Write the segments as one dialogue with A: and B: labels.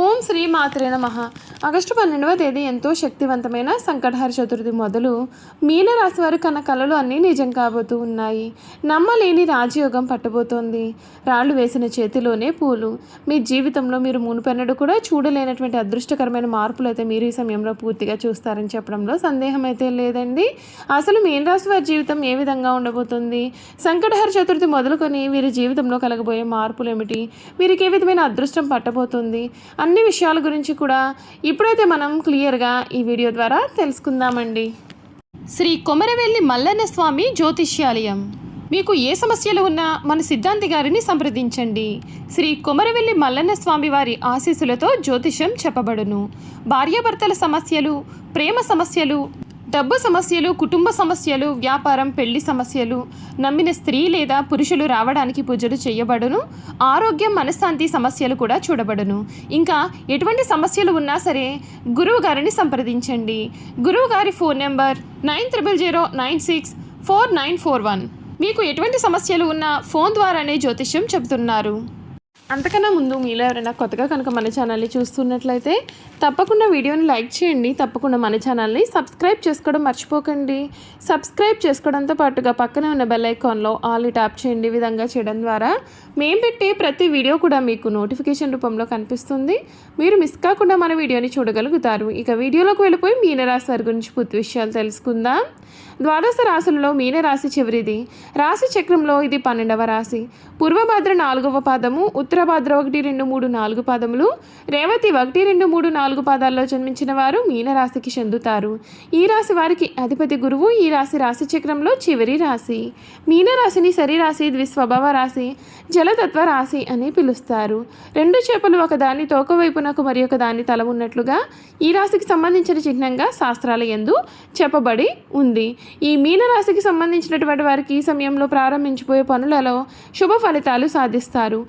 A: ఓం శ్రీ మాత్రే నమః. ఆగస్టు 12వ తేదీ ఎంతో శక్తివంతమైన సంకటహర చతుర్థి మొదలు మీనరాశి వారు కన్న కలలు అన్నీ నిజం కాబోతూ ఉన్నాయి. నమ్మలేని రాజయోగం పట్టబోతోంది. రాళ్ళు వేసిన చేతిలోనే పూలు. మీ జీవితంలో మీరు మునుపెన్నడూ కూడా చూడలేనటువంటి అదృష్టకరమైన మార్పులు అయితే మీరు ఈ సమయంలో పూర్తిగా చూస్తారని చెప్పడంలో సందేహం అయితే లేదండి. అసలు మీనరాశి వారి జీవితం ఏ విధంగా ఉండబోతుంది, సంకటహర చతుర్థి మొదలుకొని వీరి జీవితంలో కలగబోయే మార్పులు ఏమిటి, వీరికి ఏ విధమైన అదృష్టం పట్టబోతుంది, అన్ని విషయాల గురించి కూడా ఇప్పుడైతే మనం క్లియర్గా ఈ వీడియో ద్వారా తెలుసుకుందామండి. శ్రీ కొమరవెల్లి మల్లన్న స్వామి జ్యోతిష్యాలయం. మీకు ఏ సమస్యలు ఉన్నా మన సిద్ధాంతి గారిని సంప్రదించండి. శ్రీ కొమరవెల్లి మల్లన్న స్వామి వారి ఆశీస్సులతో జ్యోతిష్యం చెప్పబడును. భార్యాభర్తల సమస్యలు, ప్రేమ సమస్యలు, డబ్బు సమస్యలు, కుటుంబ సమస్యలు, వ్యాపారం, పెళ్లి సమస్యలు, నమ్మిన స్త్రీ లేదా పురుషులు రావడానికి పూజలు చేయబడును. ఆరోగ్యం, మనశ్శాంతి సమస్యలు కూడా చూడబడును. ఇంకా ఎటువంటి సమస్యలు ఉన్నా సరే గురువు గారిని సంప్రదించండి. గురువు గారి ఫోన్ నెంబర్ 9000964941. మీకు ఎటువంటి సమస్యలు ఉన్నా ఫోన్ ద్వారానే జ్యోతిష్యం చెబుతున్నారు. అంతకన్నా ముందు మీలో ఎవరైనా కొత్తగా కనుక మన ఛానల్ని చూస్తున్నట్లయితే తప్పకుండా వీడియోని లైక్ చేయండి. తప్పకుండా మన ఛానల్ని సబ్స్క్రైబ్ చేసుకోవడం మర్చిపోకండి. సబ్స్క్రైబ్ చేసుకోవడంతో పాటుగా పక్కనే ఉన్న బెల్ ఐకాన్లో ఆల్ ట్యాప్ చేయండి. ఈ విధంగా చేయడం ద్వారా మేము పెట్టే ప్రతి వీడియో కూడా మీకు నోటిఫికేషన్ రూపంలో కనిపిస్తుంది. మీరు మిస్ కాకుండా మన వీడియోని చూడగలుగుతారు. ఇక వీడియోలోకి వెళ్ళిపోయి మీనరాశి వారి గురించి పూర్తి విషయాలు తెలుసుకుందాం. ద్వాదశ రాశులలో మీనరాశి చివరిది. రాశి చక్రంలో ఇది 12వ రాశి. పూర్వభాద్ర 4వ పాదము, ఉత్తరభాద్ర 1, 2, 3, 4 పాదములు, రేవతి 1, 2, 3, 4 పాదాల్లో జన్మించిన వారు మీనరాశికి చెందుతారు. ఈ రాశి వారికి అధిపతి గురువు. ఈ రాశి చక్రంలో చివరి రాశి. మీనరాశిని శరీరాశి, ద్విస్వభావ రాశి, జలతత్వ రాశి అని పిలుస్తారు. రెండు చేపలు ఒకదాని తోక వైపునకు మరి ఒక దాని తల ఉన్నట్లుగా ఈ రాశికి సంబంధించిన చిహ్నంగా శాస్త్రాల యందు చెప్పబడి ఉంది. ఈ మీనరాశికి సంబంధించినటువంటి వారికి ఈ సమయంలో ప్రారంభించిపోయే పనులలో శుభ ఫలితాలు సాధిస్తారు.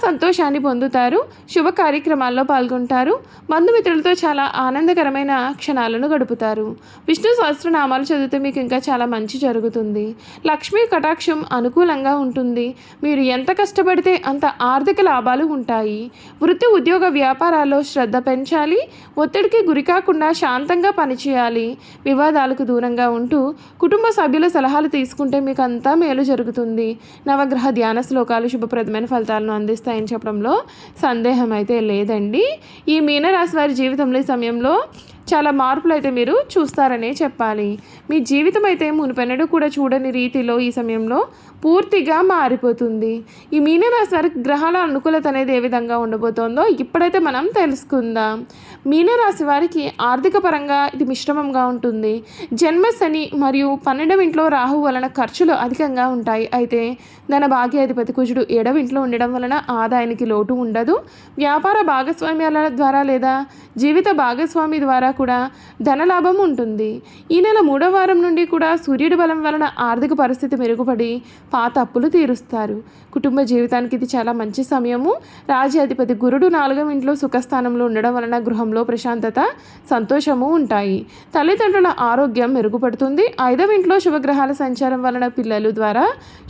A: సంతోషాన్ని పొందుతారు. శుభ కార్యక్రమాల్లో పాల్గొంటారు. బంధుమిత్రులతో చాలా ఆనందకరమైన క్షణాలను గడుపుతారు. విష్ణు సహస్రనామాలు చదివితే మీకు ఇంకా చాలా మంచి జరుగుతుంది. లక్ష్మీ కటాక్షం అనుకూలంగా ఉంటుంది. మీరు ఎంత కష్టపడితే అంత ఆర్థిక లాభాలు ఉంటాయి. వృత్తి, ఉద్యోగ, వ్యాపారాల్లో శ్రద్ధ పెంచాలి. ఒత్తిడికి గురికాకుండా శాంతంగా పనిచేయాలి. వివాదాలకు దూరంగా ఉంటూ కుటుంబ సభ్యుల సలహాలు తీసుకుంటే మీకు అంతా మేలు జరుగుతుంది. నవగ్రహ ధ్యాన శ్లోకాలు శుభప్రదమైన ఫలితాలను అందిస్తాయని చెప్పడంలో సందేహం అయితే లేదండి. ఈ మీనరాశి వారి జీవితంలో ఈ సమయంలో చాలా మార్పులు అయితే మీరు చూస్తారనే చెప్పాలి. మీ జీవితం అయితే మునుపెన్నడూ కూడా చూడని రీతిలో ఈ సమయంలో పూర్తిగా మారిపోతుంది. ఈ మీనరాశి వారికి గ్రహాల అనుకూలత అనేది ఏ విధంగా ఉండబోతోందో ఇప్పుడైతే మనం తెలుసుకుందాం. మీనరాశి వారికి ఆర్థిక పరంగా ఇది మిశ్రమంగా ఉంటుంది. జన్మ శని మరియు 12వ ఇంట్లో రాహు వలన ఖర్చులు అధికంగా ఉంటాయి. అయితే ధన భాగ్యాధిపతి కుజుడు 7వ ఇంట్లో ఉండడం వలన ఆదాయానికి లోటు ఉండదు. వ్యాపార భాగస్వామ్యాల ద్వారా లేదా జీవిత భాగస్వామి ద్వారా కూడా ధనలాభం ఉంటుంది. ఈ నెల 3వ వారం నుండి కూడా సూర్యుడి బలం వలన ఆర్థిక పరిస్థితి మెరుగుపడి పాత అప్పులు తీరుస్తారు. కుటుంబ జీవితానికి ఇది చాలా మంచి సమయము. రాజ్యాధిపతి గురుడు 4వ ఇంట్లో సుఖస్థానంలో ఉండడం వలన గృహంలో ప్రశాంతత, సంతోషము ఉంటాయి. తల్లిదండ్రుల ఆరోగ్యం మెరుగుపడుతుంది. 5వ ఇంట్లో శుభగ్రహాల సంచారం వలన పిల్లలు ద్వారా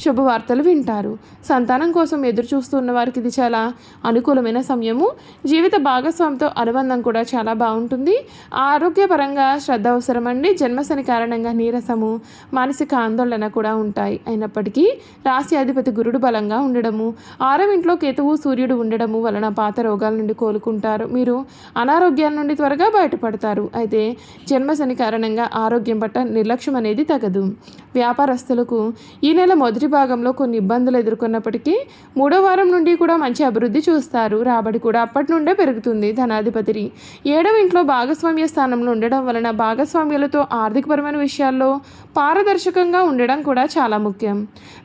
A: శుభవార్తలు వింటారు. సంతానం కోసం ఎదురు చూస్తున్న వారికి ఇది చాలా అనుకూలమైన సమయము. జీవిత భాగస్వామితో అనుబంధం కూడా చాలా బాగుంటుంది. ఆరోగ్యపరంగా శ్రద్ధ అవసరమండి. జన్మశని కారణంగా నీరసము, మానసిక ఆందోళన కూడా ఉంటాయి. అయినప్పటికీ రాశి అధిపతి గురుడు బలంగా ఉండడము, 6వ ఇంట్లో కేతువు సూర్యుడు ఉండడము వలన పాత రోగాల నుండి కోలుకుంటారు. మీరు అనారోగ్యాల నుండి త్వరగా బయటపడతారు. అయితే జన్మశని కారణంగా ఆరోగ్యం పట్ల నిర్లక్ష్యం అనేది తగదు. వ్యాపారస్తులకు ఈ నెల మొదటి భాగంలో కొన్ని ఇబ్బందులు ఎదుర్కొన్నప్పటికీ 3వ వారం నుండి కూడా మంచి అభివృద్ధి చూస్తారు. రాబడి కూడా అప్పటి నుండే పెరుగుతుంది. ధనాధిపతి 7వ ఇంట్లో భాగస్వామ్య స్థానంలో ఉండడం వలన భాగస్వామ్యాలతో ఆర్థికపరమైన విషయాల్లో పారదర్శకంగా ఉండడం కూడా చాలా ముఖ్యం.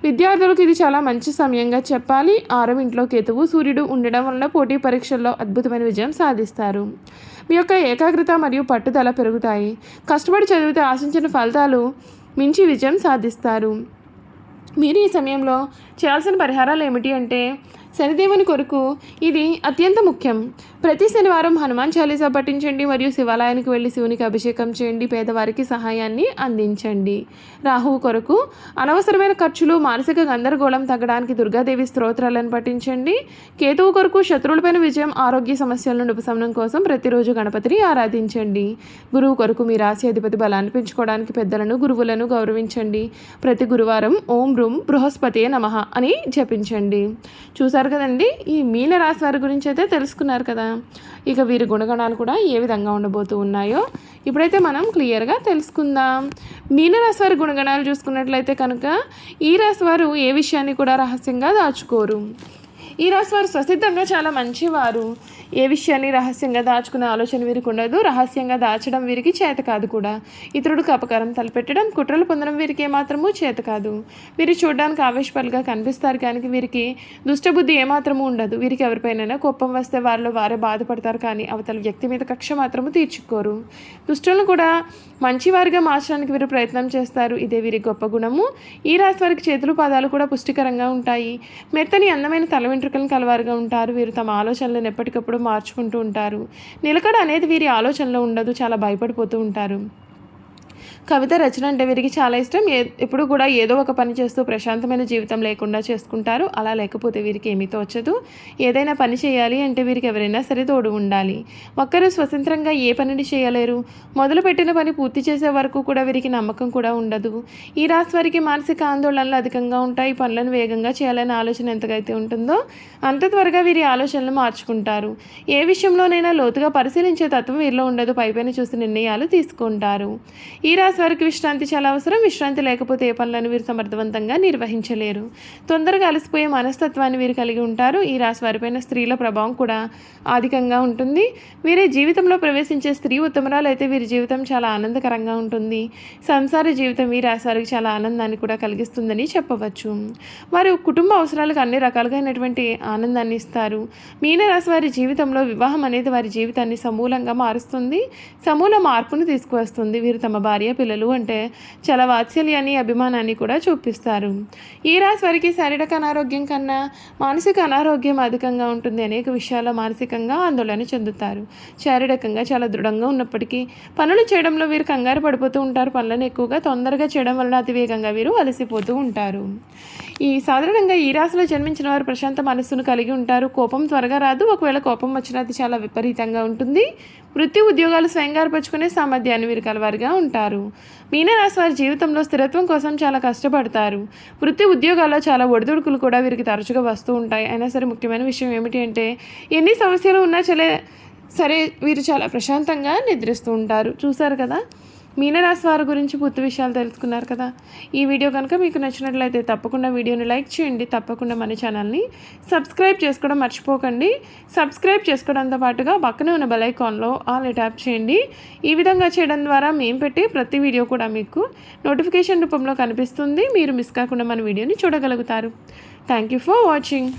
A: విద్యార్థులకు ఇది చాలా మంచి సమయంగా చెప్పాలి. 6వ ఇంట్లో కేతువు సూర్యుడు ఉండడం వలన పోటీ పరీక్షల్లో అద్భుతమైన విజయం సాధిస్తారు. మీ యొక్క ఏకాగ్రత మరియు పట్టుదల పెరుగుతాయి. కష్టపడి చదివితే ఆశించిన ఫలితాలు మించి విజయం సాధిస్తారు. మీరు ఈ సమయంలో చేయాల్సిన పరిహారాలు ఏమిటి అంటే శనిదేవుని కొరకు ఇది అత్యంత ముఖ్యం. ప్రతి శనివారం హనుమాన్ చాలీసా పఠించండి మరియు శివాలయానికి వెళ్ళి శివునికి అభిషేకం చేయండి. పేదవారికి సహాయాన్ని అందించండి. రాహువు కొరకు అనవసరమైన ఖర్చులు, మానసిక గందరగోళం తగ్గడానికి దుర్గాదేవి స్తోత్రాలను పఠించండి. కేతువు కొరకు శత్రువులపైన విజయం, ఆరోగ్య సమస్యల నుండి ఉపశమనం కోసం ప్రతిరోజు గణపతిని ఆరాధించండి. గురువు కొరకు మీ రాశి అధిపతి బలాన్ని పెంచుకోవడానికి పెద్దలను, గురువులను గౌరవించండి. ప్రతి గురువారం ఓం రూం బృహస్పతే నమః అని జపించండి. చూసారు కదండి, ఈ మీన రాశి వారి గురించి అయితే తెలుసుకున్నారు కదా. ఇక వీరి గుణగణాలు కూడా ఏ విధంగా ఉండబోతూ ఉన్నాయో ఇప్పుడైతే మనం క్లియర్గా తెలుసుకుందాం. మీనరాశి వారి గుణగణాలు చూసుకున్నట్లయితే కనుక ఈ రాశి వారు ఏ విషయాన్ని కూడా రహస్యంగా దాచుకోరు. ఈ రాశి వారు స్వసిద్ధంగా చాలా మంచివారు. ఏ విషయాన్ని రహస్యంగా దాచుకునే ఆలోచన వీరికి ఉండదు. రహస్యంగా దాచడం వీరికి చేత కాదు కూడా. ఇతరుడికి అపకారం తలపెట్టడం, కుట్రలు పొందడం వీరికి ఏమాత్రమూ చేత కాదు. వీరు చూడడానికి ఆవేశపరులుగా కనిపిస్తారు కానీ వీరికి దుష్టబుద్ధి ఏమాత్రమూ ఉండదు. వీరికి ఎవరిపైనైనా కోపం వస్తే వారిలో వారే బాధపడతారు కానీ అవతల వ్యక్తి మీద కక్ష మాత్రము తీర్చుకోరు. దుష్టులను కూడా మంచివారిగా మార్చడానికి వీరు ప్రయత్నం చేస్తారు. ఇదే వీరి గొప్ప గుణము. ఈ రాశి వారికి చేతులు, పాదాలు కూడా పుష్టికరంగా ఉంటాయి. మెత్తని అందమైన తల వెంట్రుకలను కలవారుగా ఉంటారు. వీరు తమ ఆలోచనలను ఎప్పటికప్పుడు మార్చుకుంటూ ఉంటారు. నిలకడ అనేది వీరి ఆలోచనలో ఉండదు. చాలా భయపడిపోతూ ఉంటారు. కవిత రచన అంటే వీరికి చాలా ఇష్టం. ఎప్పుడు కూడా ఏదో ఒక పని చేస్తూ ప్రశాంతమైన జీవితం లేకుండా చేసుకుంటారు. అలా లేకపోతే వీరికి ఏమీ తోచదు. ఏదైనా పని చేయాలి అంటే వీరికి ఎవరైనా సరే తోడు ఉండాలి. ఒక్కరు స్వతంత్రంగా ఏ పనిని చేయలేరు. మొదలుపెట్టిన పని పూర్తి చేసే వరకు కూడా వీరికి నమ్మకం కూడా ఉండదు. ఈ రాశి వారికి మానసిక ఆందోళనలు అధికంగా ఉంటాయి. పనులను వేగంగా చేయాలనే ఆలోచన ఎంతకైతే ఉంటుందో అంత త్వరగా వీరి ఆలోచనలు మార్చుకుంటారు. ఏ విషయంలోనైనా లోతుగా పరిశీలించే తత్వం వీరిలో ఉండదు. పైపైన చూసి నిర్ణయాలు తీసుకుంటారు. ఈ రాశి వారికి విశ్రాంతి చాలా అవసరం. విశ్రాంతి లేకపోతే ఏ పనులను వీరు సమర్థవంతంగా నిర్వహించలేరు. తొందరగా అలసిపోయే మనస్తత్వాన్ని వీరు కలిగి ఉంటారు. ఈ రాశి వారిపైన స్త్రీల ప్రభావం కూడా అధికంగా ఉంటుంది. వీరి జీవితంలో ప్రవేశించే స్త్రీ ఉత్తమరాలు అయితే వీరి జీవితం చాలా ఆనందకరంగా ఉంటుంది. సంసార జీవితం ఈ రాశి వారికి చాలా ఆనందాన్ని కూడా కలిగిస్తుందని చెప్పవచ్చు. వారు కుటుంబ అవసరాలకు అన్ని రకాలుగానటువంటి ఆనందాన్ని ఇస్తారు. మీన రాశి వారి జీవితంలో వివాహం అనేది వారి జీవితాన్ని సమూలంగా మారుస్తుంది. సమూల మార్పును తీసుకువస్తుంది. వీరు తమ భార్య, పిల్లలు అంటే చాలా వాత్సల్యాన్ని, అభిమానాన్ని కూడా చూపిస్తారు. ఈ రాశి వారికి శారీరక అనారోగ్యం కన్నా మానసిక అనారోగ్యం అధికంగా ఉంటుంది. అనేక విషయాల్లో మానసికంగా ఆందోళన చెందుతారు. శారీరకంగా చాలా దృఢంగా ఉన్నప్పటికీ పనులు చేయడంలో వీరు కంగారు పడిపోతూ ఉంటారు. పనులను ఎక్కువగా తొందరగా చేయడం వలన అతివేగంగా వీరు అలసిపోతూ ఉంటారు. సాధారణంగా ఈ రాశిలో జన్మించిన వారు ప్రశాంత మనస్సును కలిగి ఉంటారు. కోపం త్వరగా రాదు. ఒకవేళ కోపం వచ్చినా అది చాలా విపరీతంగా ఉంటుంది. వృత్తి, ఉద్యోగాలు స్వయంగా ఏర్పరచుకునే సామర్థ్యాన్ని వీరు కలవారుగా ఉంటారు. మీనరాశి వారి జీవితంలో స్థిరత్వం కోసం చాలా కష్టపడతారు. వృత్తి, ఉద్యోగాల్లో చాలా ఒడిదుడుకులు కూడా వీరికి తరచుగా వస్తూ ఉంటాయి. అయినా సరే ముఖ్యమైన విషయం ఏమిటి అంటే ఎన్ని సమస్యలు ఉన్నా సరే వీరు చాలా ప్రశాంతంగా నిద్రిస్తూ ఉంటారు. చూసారు కదా, మీనరాశి వారి గురించి పూర్తి విషయాలు తెలుసుకున్నారు కదా. ఈ వీడియో కనుక మీకు నచ్చినట్లయితే తప్పకుండా వీడియోని లైక్ చేయండి. తప్పకుండా మన ఛానల్ని సబ్స్క్రైబ్ చేసుకోవడం మర్చిపోకండి. సబ్స్క్రైబ్ చేసుకోవడంతో పాటుగా పక్కనే ఉన్న బెల్ ఐకాన్లో ఆల్ ట్యాప్ చేయండి. ఈ విధంగా చేయడం ద్వారా మేము పెట్టే ప్రతి వీడియో కూడా మీకు నోటిఫికేషన్ రూపంలో కనిపిస్తుంది. మీరు మిస్ కాకుండా మన వీడియోని చూడగలుగుతారు. Thank you for watching.